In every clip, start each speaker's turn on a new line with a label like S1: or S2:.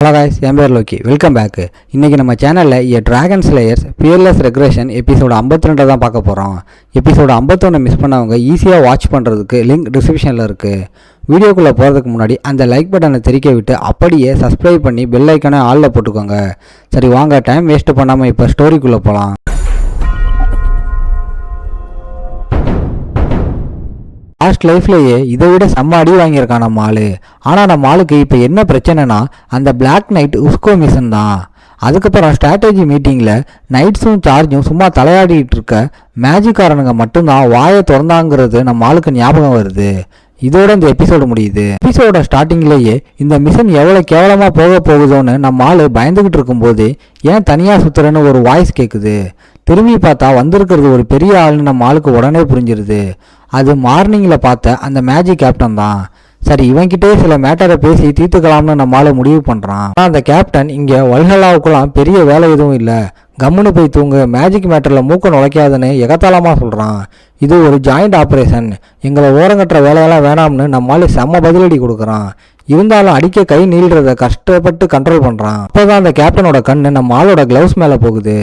S1: Hello guys என் பேர் Loki welcome back. இன்றைக்கி நம்ம சேனலில் டிராகன் ஸ்லேயர்ஸ் ஃபியர்லெஸ் ரெக்ரெஷன் எபிசோடு 52 தான் பார்க்க போகிறோம். எபிசோடு 51 மிஸ் பண்ணவங்க ஈஸியாக வாட்ச் பண்ணுறதுக்கு லிங்க் டிஸ்கிரிப்ஷனில் இருக்குது. வீடியோக்குள்ளே போகிறதுக்கு முன்னாடி அந்த லைக் பட்டனை தெரிக்க விட்டு அப்படியே சப்ஸ்கிரைப் பண்ணி பெல் ஐக்கானை ஆளில் போட்டுக்கோங்க. சரி வாங்க, டைம் வேஸ்ட் பண்ணாமல் இப்போ ஸ்டோரிக்குள்ளே போகலாம். லாஸ்ட் லைஃப்லேயே இதை விட செம்ம அடி வாங்கியிருக்கான் நம்ம ஆளு. ஆனால் நம்ம ஆளுக்கு இப்போ என்ன பிரச்சனைனா அந்த பிளாக் நைட் உஸ்கோ மிஷன் தான். அதுக்கப்புறம் ஸ்ட்ராட்டஜி மீட்டிங்கில் நைட்ஸும் சார்ஜும் சும்மா தலையாடிட்டு இருக்க மேஜிக்காரனுங்க மட்டும்தான் வாயை திறந்தாங்கிறது நம்ம ஆளுக்கு ஞாபகம் வருது. இதோட இந்த எபிசோடு முடியுது. எபிசோட ஸ்டார்டிங்லேயே இந்த மிஷன் எவ்வளோ கேவலமாக போக போகுதோன்னு நம்ம ஆள் பயந்துக்கிட்டு இருக்கும்போது ஏன் தனியாக சுற்றுறன்னு ஒரு வாய்ஸ் கேட்குது. திரும்பி பார்த்தா வந்திருக்கிறது ஒரு பெரிய ஆள்னு நம்ம ஆளுக்கு உடனே புரிஞ்சிருது. அது மார்னிங்கில் பார்த்த அந்த மேஜிக் கேப்டன் தான். சரி, இவன்கிட்டே சில மேட்டரை பேசி தீர்த்துக்கலாம்னு நம்ம ஆளை முடிவு பண்ணுறான். ஆனால் அந்த கேப்டன் இங்கே வல்ஹலாவுக்குலாம் பெரிய வேலை எதுவும் இல்லை, கம்முன்னு போய் தூங்கு, மேஜிக் மேட்டரில் மூக்க நுழைக்காதுன்னு எகத்தாளமாக சொல்கிறான். இது ஒரு ஜாயிண்ட் ஆப்ரேஷன், எங்களை ஓரங்கட்டுற வேலையெல்லாம் வேணாம்னு நம்மளால செம்ம பதிலடி கொடுக்குறான். இருந்தாலும் அடிக்க கை நீள்றத கஷ்டப்பட்டு கண்ட்ரோல் பண்ணுறான். அப்போதான் அந்த கேப்டனோட கண்ணு நம்ம ஆளோட க்ளவுஸ் மேலே போகுது.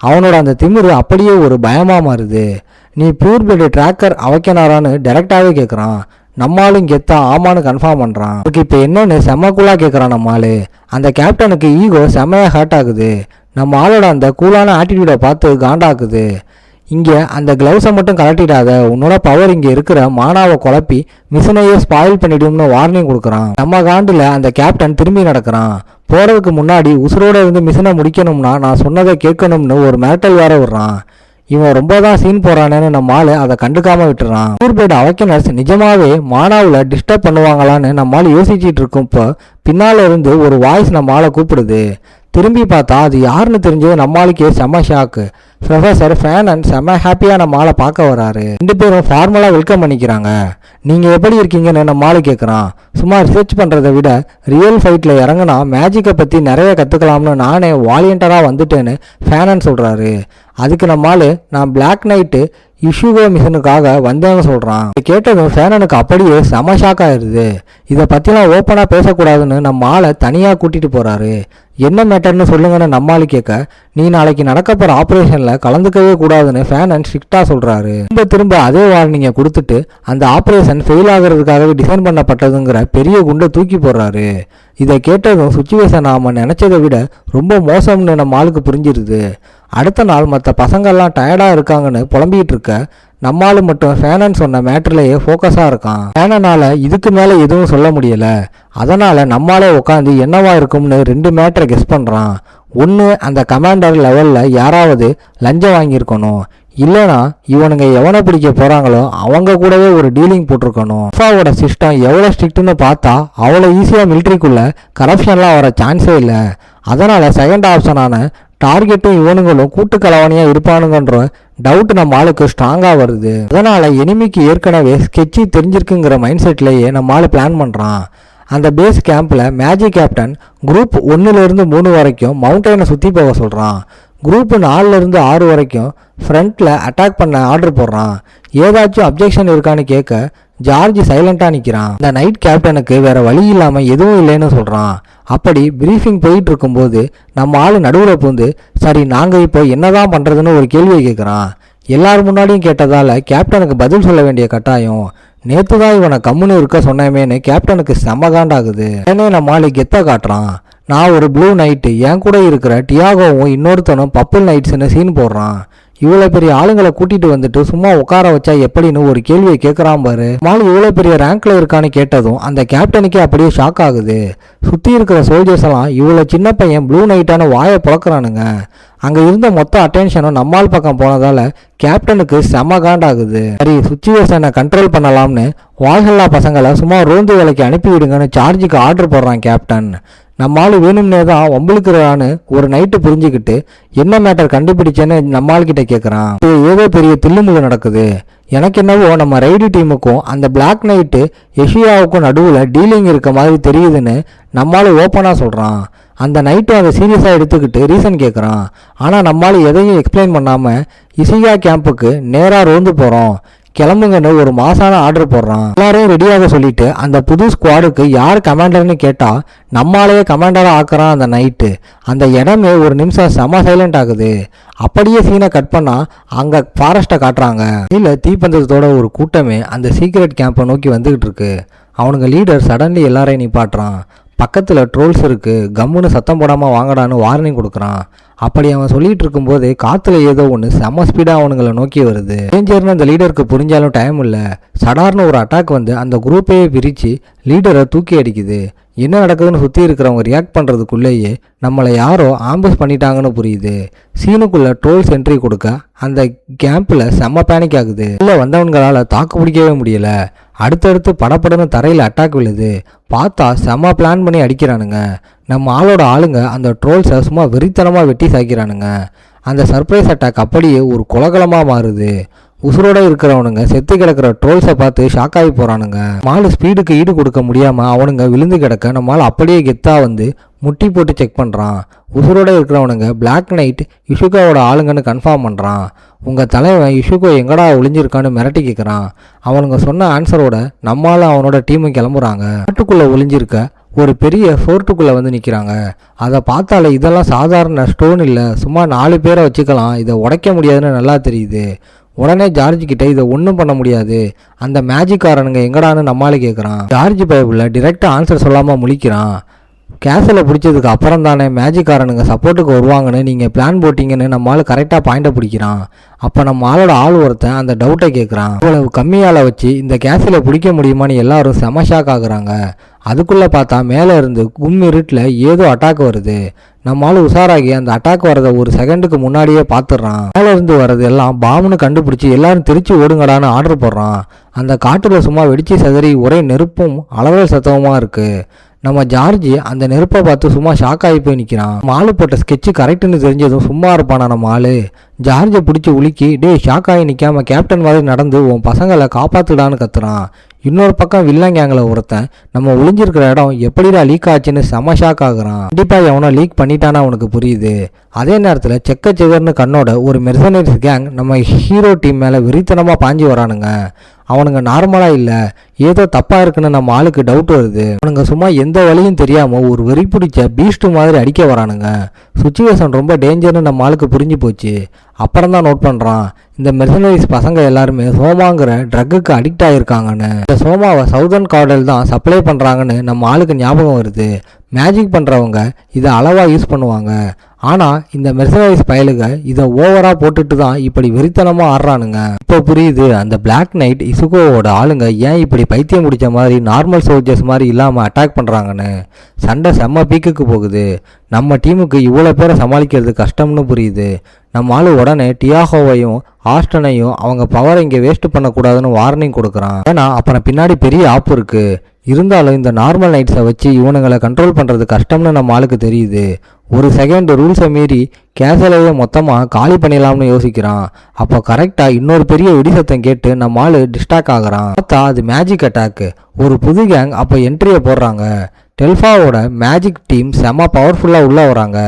S1: அவனோட அந்த திமிரு அப்படியே ஒரு பயமாக மாறுது. நீ பியூர் பிளட் ட்ராக்கர் அவக்கனாரான்னு டைரெக்டாகவே கேட்குறான். நம்மளும் கெத்தா ஆமான்னு கன்ஃபார்ம் பண்ணுறான். அதுக்கு இப்போ என்னன்னு செம்ம கூலாக கேட்குறான் நம்ம ஆள். அந்த கேப்டனுக்கு ஈகோ செம்மையாக ஹர்ட் ஆகுது. நம்ம ஆளோட அந்த கூலான ஆட்டிடியூடை பார்த்து காண்டாக்குது. இங்கே அந்த க்ளவுஸை மட்டும் கலட்டிடாத, உன்னோட பவர் இங்கே இருக்கிற மானாவை குழப்பி மிஷினையே ஸ்பாயில் பண்ணிடும்னு வார்னிங் கொடுக்குறான். நம்ம காண்டில் அந்த கேப்டன் திரும்பி நடக்கிறான். போகிறதுக்கு முன்னாடி உசுரோடு இருந்து மிஷினை முடிக்கணும்னா நான் சொன்னதை கேட்கணும்னு ஒரு மிரட்டல் வேற விடுறான். இவன் ரொம்ப தான் சீன் போறானேன்னு நம்ம ஆளு அதை கண்டுக்காம விட்டுறான். டூர்பேட் அவக்கனர்ஸ் நிஜமாவே மானாவில் டிஸ்டர்ப் பண்ணுவாங்களான்னு நம்ம ஆள் யோசிச்சுட்டு இருக்கும்போ பின்னால இருந்து ஒரு வாய்ஸ் நம்ம ஆளை கூப்பிடுது. திரும்பி பார்த்தா அது யாருன்னு தெரிஞ்சது நம்மளுக்கே செம்ம ஷாக்கு. ப்ரொஃபஸர் ஃபேனன் செம்ம ஹாப்பியாக நம்ம ஆளை பார்க்க வராரு. 2 பேரும் ஃபார்மலாக வெல்கம் பண்ணிக்கிறாங்க. நீங்கள் எப்படி இருக்கீங்கன்னு நம்ம ஆளு கேட்குறான். சும்மா ரிசர்ச் பண்ணுறதை விட ரியல் ஃபைட்டில் இறங்கினா மேஜிக்கை பற்றி நிறைய கற்றுக்கலாம்னு நானே வாலியண்டராக வந்துட்டேன்னு ஃபேனன் சொல்கிறாரு. அதுக்கு நம்ம ஆளு நான் பிளாக் நைட்டு இஷ்யூகோ மிஷனுக்காக வந்தேன்னு சொல்கிறான். இதை கேட்டதும் ஃபேனனுக்கு அப்படியே செம ஷாக் ஆயிடுது. இதை பற்றிலாம் ஓப்பனாக பேசக்கூடாதுன்னு நம்ம ஆளை தனியாக கூட்டிகிட்டு போகிறாரு. என்ன மேட்டர்னு சொல்லுங்கன்னு நம்மாளு கேட்க, நீ நாளைக்கு நடக்க போகிற ஆப்ரேஷனில் கலந்துக்கவே கூடாதுன்னு ஃபேனன் ஸ்ட்ரிக்டாக சொல்கிறாரு. திரும்ப அதே வார்னிங்கை கொடுத்துட்டு அந்த ஆப்ரேஷன் ஃபெயில் ஆகிறதுக்காகவே டிசைன் பண்ணப்பட்டதுங்கிற பெரிய குண்டை தூக்கி போடுறாரு. இதை கேட்டதும் சுச்சுவேஷன் நாம் நினச்சதை விட ரொம்ப மோசம்னு நம்ம ஆளுக்கு புரிஞ்சிருது. அடுத்த நாள் மற்ற பசங்கள்லாம் டயர்டாக இருக்காங்கன்னு புலம்பிகிட்டு இருக்க நம்மால் மட்டும் ஃபேனன் சொன்ன மேட்டர்லேயே ஃபோக்கஸாக இருக்கான். ஃபேனனால் இதுக்கு மேலே எதுவும் சொல்ல முடியலை. அதனால் நம்மாலே உட்காந்து என்னவா இருக்கும்னு 2 மேட்டரை கெஸ் பண்ணுறான். ஒன்று, அந்த கமாண்டர் லெவலில் யாராவது லஞ்சம் வாங்கியிருக்கணும், இல்லைனா இவனுங்க எவனை பிடிக்க போகிறாங்களோ அவங்க கூடவே ஒரு டீலிங் போட்டிருக்கணும். அப்பாவோட சிஸ்டம் எவ்வளோ ஸ்ட்ரிக்ட்னு பார்த்தா அவ்வளோ ஈஸியாக மிலிட்ரிக்குள்ளே கரப்ஷன்லாம் வர சான்ஸே இல்லை. அதனால் செகண்ட் ஆப்ஷனான டார்கெட்டும் இவனுங்களும் கூட்டு கலவானியாக இருப்பானுங்கன்ற டவுட் நம்ம ஆளுக்கு ஸ்ட்ராங்காக வருது. அதனால் எனிமிக்கு ஏற்கனவே ஸ்கெட்சி தெரிஞ்சிருக்குங்கிற மைண்ட் செட்லேயே நம்ம ஆள் பிளான் பண்ணுறான். அந்த பேஸ் கேம்பில் மேஜிக் கேப்டன் குரூப் 1லேருந்து 3 வரைக்கும் மவுண்டனை சுற்றி போக சொல்கிறான். குரூப் 4லேருந்து 6 வரைக்கும் ஃப்ரண்ட்டில் அட்டாக் பண்ண ஆர்டர் போடுறான். ஏதாச்சும் அப்ஜெக்ஷன் இருக்கான்னு கேட்க ஜார்ஜ் சைலண்டாக நிற்கிறான். இந்த நைட் கேப்டனுக்கு வேறு வழி இல்லாமல் எதுவும் இல்லைன்னு சொல்கிறான். அப்படி ப்ரீஃபிங் போயிட்டு இருக்கும்போது நம்ம ஆள் நடுவில் பூந்து, சரி நாங்கள் இப்போ என்னதான் பண்ணுறதுன்னு ஒரு கேள்வியை கேட்குறான். எல்லாரும் முன்னாடியும் கேட்டதால் கேப்டனுக்கு பதில் சொல்ல வேண்டிய கட்டாயம். நேற்று தான் இவனை கம்முன்னு இருக்க சொன்னமேன்னு கேப்டனுக்கு செம்ம காண்டாகுது. உடனே நம்ம ஆள் கெத்த காட்டுறான். நான் ஒரு ப்ளூ நைட்டு, என் கூட இருக்கிற டியாகோவும் இன்னொருத்தனும் பர்பிள் நைட்ஸ்னு சீன் போடுறான். இவ்வளோ பெரிய ஆளுங்களை கூட்டிகிட்டு வந்துட்டு சும்மா உட்கார வச்சா எப்படின்னு ஒரு கேள்வியை கேட்குறான் பாரு. மால் இவ்வளோ பெரிய ரேங்க்ல இருக்கான்னு கேட்டதும் அந்த கேப்டனுக்கே அப்படியே ஷாக் ஆகுது. சுற்றி இருக்கிற சோல்ஜர்ஸ் எல்லாம் இவ்வளோ சின்ன பையன் ப்ளூ நைட்டான வாயை புழக்கிறானுங்க. அங்கே இருந்த மொத்த அட்டென்ஷனும் நம்மால் பக்கம் போனதால் கேப்டனுக்கு செம காண்டாகுது. சரி, சுச்சுவேஷனை கண்ட்ரோல் பண்ணலாம்னு வால்ஹல்லா பசங்களை சும்மா ரோந்து வேலைக்கு அனுப்பிவிடுங்கன்னு சார்ஜுக்கு ஆர்டர் போடுறான் கேப்டன். நம்மால் வேணும்னே தான் வம்புழுக்கிறான்னு ஒரு நைட்டு புரிஞ்சுக்கிட்டு என்ன மேட்டர் கண்டுபிடிச்சேன்னு நம்மால்கிட்ட கேட்குறான். ஏதோ பெரிய தில்லுமுள்ளு நடக்குது. எனக்கு என்னவோ நம்ம ரைடு டீமுக்கும் அந்த பிளாக் நைட்டு எஷியாவுக்கும் நடுவில் டீலிங் இருக்க மாதிரி தெரியுதுன்னு நம்மால் ஓப்பனாக சொல்கிறான். அந்த நைட்டும் அதை சீரியஸாக எடுத்துக்கிட்டு ரீசன் கேட்குறான். ஆனால் நம்மால் எதையும் எக்ஸ்பிளைன் பண்ணாமல் இசியா கேம்புக்கு நேராக ரோந்து போகிறோம். கிளம்புங்கன்னு ஒரு மாசான ஆர்டர் போடுறான். எல்லாரையும் ரெடியாக சொல்லிட்டு அந்த புது ஸ்குவாடுக்கு யார் கமாண்டர்னு கேட்டா நம்மளாலேயே கமாண்டரா ஆக்குறான். அந்த நைட்டு அந்த இடமே ஒரு நிமிஷம் செம சைலண்ட் ஆகுது. அப்படியே சீனை கட் பண்ணா அங்க ஃபாரஸ்ட்டை காட்டுறாங்க. இல்ல தீப்பந்தத்தோட ஒரு கூட்டமே அந்த சீக்ரெட் கேம்பை நோக்கி வந்துகிட்டு இருக்கு. அவனுங்க லீடர் சடன்லி எல்லாரையும் நிப்பாட்டுறான். பக்கத்தில் ட்ரோல்ஸ் இருக்குது, கம்முன்னு சத்தம் போடாமல் வாங்கடான்னு வார்னிங் கொடுக்குறான். அப்படி அவன் சொல்லிட்டு இருக்கும்போது காற்றுல ஏதோ ஒன்று செம்ம ஸ்பீடாக அவனுங்களை நோக்கி வருது. டேஞ்சர்னு அந்த லீடருக்கு புரிஞ்சாலும் டைம் இல்லை. சடார்னு ஒரு அட்டாக் வந்து அந்த குரூப்பையே பிரித்து லீடரை தூக்கி அடிக்குது. என்ன நடக்குதுன்னு சுற்றி இருக்கிறவங்க ரியாக்ட் பண்ணுறதுக்குள்ளேயே நம்மளை யாரோ ஆம்பஸ் பண்ணிட்டாங்கன்னு புரியுது. சீனுக்குள்ளே ட்ரோல்ஸ் என்ட்ரி கொடுக்க அந்த கேம்பில் செம்ம பேனிக் ஆகுது. உள்ளே வந்தவங்களால் தாக்கு பிடிக்கவே முடியல. அடுத்தடுத்து படப்படன்னு தரையில் அட்டாக் விழுது. பார்த்தா செம்ம பிளான் பண்ணி அடிக்கிறானுங்க. நம்ம ஆளோட ஆளுங்க அந்த ட்ரோல்ஸை சும்மா வெறித்தனமாக வெட்டி சாய்க்கிறானுங்க. அந்த சர்ப்ரைஸ் அட்டாக் அப்படியே ஒரு குலகலமாக மாறுது. உசுரோட இருக்கிறவனுங்க செத்து கிடக்கிற ட்ரோல்ஸை பார்த்து ஷாக் ஆகி போகிறானுங்க. மாலு ஸ்பீடுக்கு ஈடு கொடுக்க முடியாமல் அவனுங்க விழுந்து கிடக்க நம்மளால் அப்படியே கெத்தா வந்து முட்டி போட்டு செக் பண்ணுறான். உசுரோட இருக்கிறவனுங்க பிளாக் நைட் இஷுகாவோட ஆளுங்கன்னு கன்ஃபார்ம் பண்ணுறான். உங்கள் தலைவன் இஷுகோ எங்கடா ஒளிஞ்சிருக்கான்னு மிரட்டி கேட்குறான். அவனுங்க சொன்ன ஆன்சரோட நம்மளால் அவனோட டீமு கிளம்புறாங்க. காட்டுக்குள்ளே ஒளிஞ்சிருக்க ஒரு பெரிய ஃபோர்ட்டுக்குள்ளே வந்து நிற்கிறாங்க. அதை பார்த்தாலே இதெல்லாம் சாதாரண ஸ்டோன் இல்லை, சும்மா 4 பேரை வச்சுக்கலாம், இதை உடைக்க முடியாதுன்னு நல்லா தெரியுது. உடனே ஜார்ஜ் கிட்ட இதை ஒன்றும் பண்ண முடியாது, அந்த மேஜிக்காரனுங்க எங்கடான்னு நம்மளால கேட்குறான். ஜார்ஜ் பைபிள் டிரெக்டாக ஆன்சர் சொல்லாமல் முழிக்கிறான். கேஸில் பிடிச்சதுக்கு அப்புறம் தானே மேஜிக்காரனுங்க சப்போர்ட்டுக்கு வருவாங்கன்னு நீங்கள் பிளான் போட்டிங்கன்னு நம்மளால் கரெக்டாக பாயிண்டை பிடிக்கிறான். அப்போ நம்ம ஆளோட ஆள் ஒருத்தன் அந்த டவுட்டை கேட்குறான். இவ்வளவு கம்மியால் வச்சு இந்த கேஸில் பிடிக்க முடியுமான்னு எல்லாரும் செம ஷாக் ஆகுறாங்க. அதுக்குள்ளே பார்த்தா மேலே இருந்து இருட்டில் ஏதோ அட்டாக் வருது. நம்மளால உஷாராகி அந்த அட்டாக் வரதை ஒரு செகண்டுக்கு முன்னாடியே பார்த்துடுறான். மேலே இருந்து வர்றது எல்லாம் பாம்புன்னு கண்டுபிடிச்சி எல்லாரும் திருச்சி ஓடுங்கடான்னு ஆர்டர் போடுறான். அந்த காட்டில் சும்மா வெடிச்சு செதறி ஒரே நெருப்பும் அளவல் சத்தமாக இருக்குது. நம்ம ஜார்ஜ் அந்த நெருப்பை பார்த்து சும்மா ஷாக் ஆகி போய் நிற்கிறான். ஆளு போட்ட ஸ்கெட்சு கரெக்டுன்னு தெரிஞ்சதும் சும்மா இருப்பானா நம்ம ஆளு. ஜார்ஜை பிடிச்சி உலுக்கி ஷாக் ஆகி நிற்காம கேப்டன் மாதிரி நடந்து உன் பசங்களை காப்பாத்துடான்னு கத்துறான். இன்னொரு பக்கம் வில்லன் கேங்கில் ஒருத்தன் நம்ம ஒளிஞ்சிருக்கிற இடம் எப்படிடா லீக் ஆச்சுன்னு செம ஷாக் ஆகுறான். கண்டிப்பாக எவனோ லீக் பண்ணிட்டான்னு அவனுக்கு புரியுது. அதே நேரத்தில் செக்கச்செதர்னு கண்ணோட ஒரு மெர்சனரிஸ் கேங் நம்ம ஹீரோ டீம் மேலே வெறித்தனமாக பாஞ்சு வரானுங்க. அவனுங்க நார்மலாக இல்லை, ஏதோ தப்பாக இருக்குன்னு நம்ம ஆளுக்கு டவுட் வருது. அவனுங்க சும்மா எந்த வழியும் தெரியாமல் ஒரு வெறி பிடிச்ச பீஸ்ட் மாதிரி அடிக்க வரானுங்க. சுச்சுவேஷன் ரொம்ப டேஞ்சர்னு நம்ம ஆளுக்கு புரிஞ்சு போச்சு. அப்புறம் தான் நோட் பண்ணுறான் இந்த மெர்சனரிஸ் பசங்க எல்லாருமே சோமாங்கிற ட்ரக்குக்கு அடிக்ட் ஆகிருக்காங்கன்னு. இந்த சோமாவை சவுதர்ன் கார்டல் தான் சப்ளை பண்ணுறாங்கன்னு நம்ம ஆளுக்கு ஞாபகம் வருது. மேஜிக் பண்ணுறவங்க இதை அளவாக யூஸ் பண்ணுவாங்க. ஆனால் இந்த மெர்சனரிஸ் பயலுங்க இதை ஓவராக போட்டுட்டு தான் இப்படி வெறித்தனமாக ஆடுறானுங்க. இப்போ புரியுது அந்த பிளாக் நைட் இசுகோவோட ஆளுங்க ஏன் இப்படி பைத்தியம் முடிச்ச மாதிரி நார்மல் சோல்ஜர்ஸ் மாதிரி இல்லாமல் அட்டாக் பண்ணுறாங்கன்னு. சண்டை செம்ம பீக்குக்கு போகுது. நம்ம டீமுக்கு இவ்வளோ பேரை சமாளிக்கிறது கஷ்டம்னு புரியுது. நம்ம ஆளு உடனே டியாகோவையும் ஆஸ்டனையும் அவங்க பவரை இங்கே வேஸ்ட் பண்ணக்கூடாதுன்னு வார்னிங் கொடுக்குறான். ஏன்னா அப்புறம் பின்னாடி பெரிய ஆப்பு இருக்கு. இருந்தாலும் இந்த நார்மல் நைட்ஸை வச்சு இவனுங்களை கண்ட்ரோல் பண்ணுறது கஷ்டம்னு நம்ம ஆளுக்கு தெரியுது. ஒரு செகண்ட் ரூல்ஸை மீறி கேசலையே மொத்தமாக காலி பண்ணிடலாம்னு யோசிக்கிறான். அப்போ கரெக்டாக இன்னொரு பெரிய வெடிசத்தம் கேட்டு நம்ம ஆள் டிஸ்ட்ராக்ட் ஆகுறான். பார்த்தா அது மேஜிக் அட்டாக்கு. ஒரு புது கேங் அப்போ என்ட்ரியை போடுறாங்க. டெல்ஃபாவோட மேஜிக் டீம் செம பவர்ஃபுல்லாக உள்ளே வராங்க.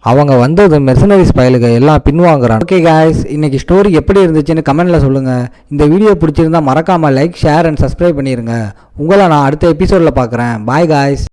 S1: அவங்க வந்தது மெர்சனரிஸ் பயலுக எல்லாம் பின்வாங்குறாங்க. ஓகே காய்ஸ், இன்னைக்கு ஸ்டோரி எப்படி இருந்துச்சுன்னு கமெண்ட்டில் சொல்லுங்கள். இந்த வீடியோ பிடிச்சிருந்தா மறக்காமல் லைக், ஷேர் அண்ட் சப்ஸ்கிரைப் பண்ணிடுங்க. உங்களை நான் அடுத்த எபிசோடில் பார்க்குறேன். Bye guys.